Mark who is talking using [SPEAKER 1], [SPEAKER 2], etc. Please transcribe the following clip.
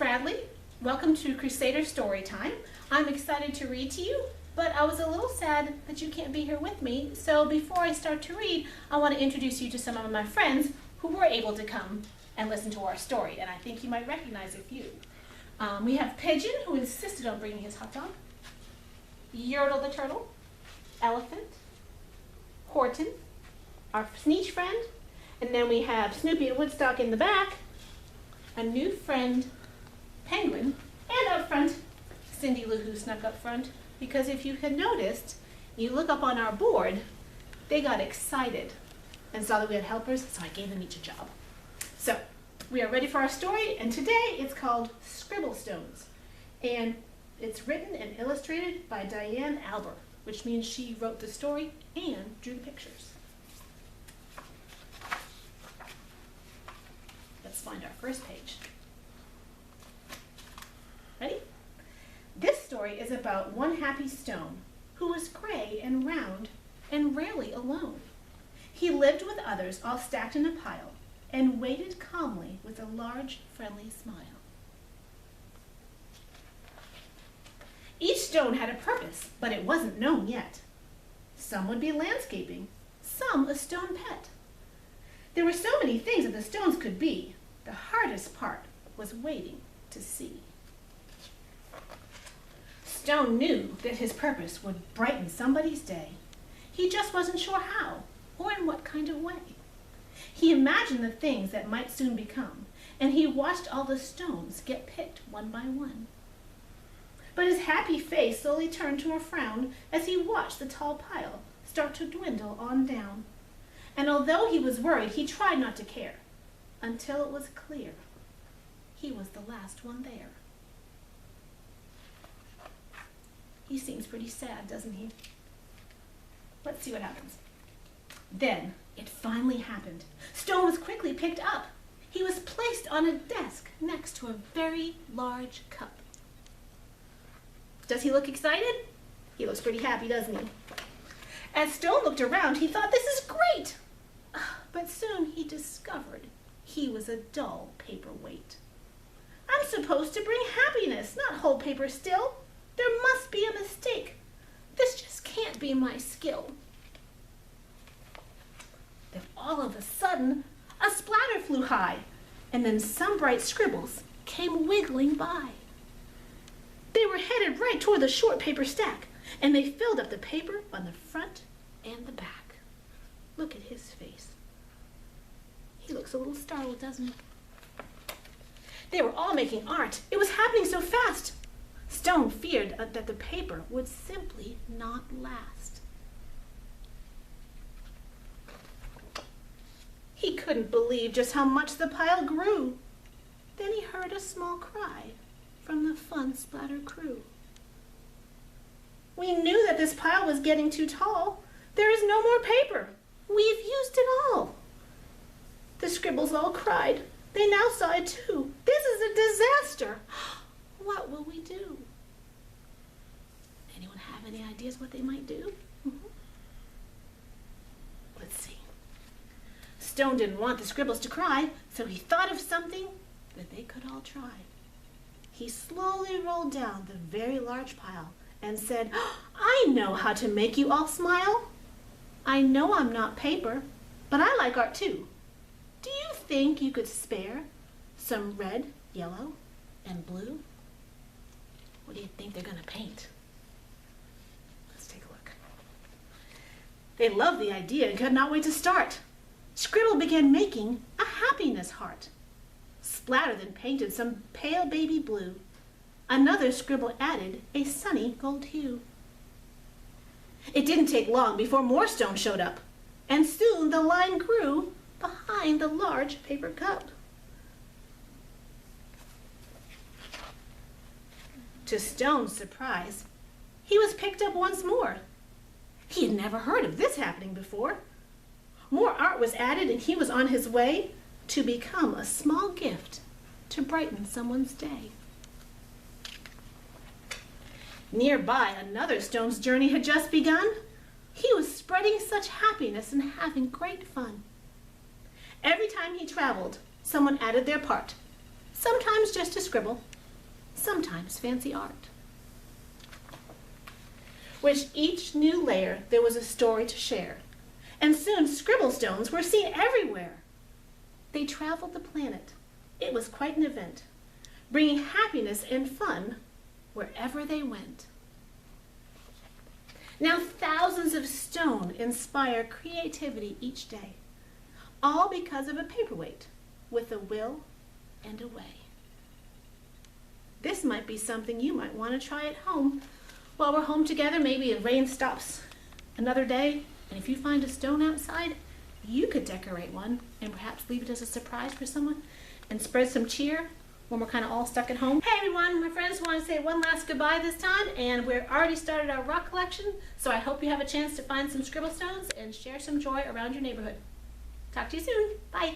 [SPEAKER 1] Bradley. Welcome to Crusader Storytime. I'm excited to read to you, but I was a little sad that you can't be here with me. So before I start to read, I want to introduce you to some of my friends who were able to come and listen to our story, and I think you might recognize a few. We have Pigeon, who insisted on bringing his hot dog, Yertle the turtle, Elephant, Horton, our Sneetch friend, and then we have Snoopy and Woodstock in the back, a new friend, Penguin, and up front, Cindy Lou, who snuck up front, because if you had noticed, you look up on our board, they got excited and saw that we had helpers, so I gave them each a job. So, we are ready for our story, and today it's called Scribblestones, and it's written and illustrated by Diane Alber, which means she wrote the story and drew the pictures. Let's find our first page. Ready? This story is about one happy stone who was gray and round and rarely alone. He lived with others all stacked in a pile and waited calmly with a large, friendly smile. Each stone had a purpose, but it wasn't known yet. Some would be landscaping, some a stone pet. There were so many things that the stones could be. The hardest part was waiting to see. Stone knew that his purpose would brighten somebody's day. He just wasn't sure how or in what kind of way. He imagined the things that might soon become, and he watched all the stones get picked one by one. But his happy face slowly turned to a frown as he watched the tall pile start to dwindle on down. And although he was worried, he tried not to care, until it was clear he was the last one there. He seems pretty sad, doesn't he? Let's see what happens. Then it finally happened. Stone was quickly picked up. He was placed on a desk next to a very large cup. Does he look excited? He looks pretty happy, doesn't he? As Stone looked around, he thought, "This is great!" But soon he discovered he was a dull paperweight. "I'm supposed to bring happiness, not hold paper still. There must be a mistake. This just can't be my skill." Then all of a sudden, a splatter flew high, and then some bright scribbles came wiggling by. They were headed right toward the short paper stack, and they filled up the paper on the front and the back. Look at his face. He looks a little startled, doesn't he? They were all making art. It was happening so fast. Stone feared that the paper would simply not last. He couldn't believe just how much the pile grew. Then he heard a small cry from the fun splatter crew. "We knew that this pile was getting too tall. There is no more paper. We've used it all." The scribbles all cried. They now saw it too. "This is a disaster. What will we do?" Anyone have any ideas what they might do? Let's see. Stone didn't want the scribbles to cry, so he thought of something that they could all try. He slowly rolled down the very large pile and said, "I know how to make you all smile. I know I'm not paper, but I like art too. Do you think you could spare some red, yellow, and blue? What do you think they're going to paint?" Let's take a look. They loved the idea and could not wait to start. Scribble began making a happiness heart. Splatter then painted some pale baby blue. Another scribble added a sunny gold hue. It didn't take long before more stones showed up, and soon the line grew behind the large paper cup. To Stone's surprise, he was picked up once more. He had never heard of this happening before. More art was added, and he was on his way to become a small gift to brighten someone's day. Nearby, another stone's journey had just begun. He was spreading such happiness and having great fun. Every time he traveled, someone added their part, sometimes just to scribble, sometimes fancy art. With each new layer, there was a story to share, and soon scribble stones were seen everywhere. They traveled the planet. It was quite an event, bringing happiness and fun wherever they went. Now thousands of stone inspire creativity each day, all because of a paperweight with a will and a way. This might be something you might want to try at home. While we're home together, maybe the rain stops another day, and if you find a stone outside, you could decorate one and perhaps leave it as a surprise for someone and spread some cheer when we're kind of all stuck at home. Hey everyone, my friends, want to say one last goodbye this time, and we've already started our rock collection, so I hope you have a chance to find some scribble stones and share some joy around your neighborhood. Talk to you soon. Bye.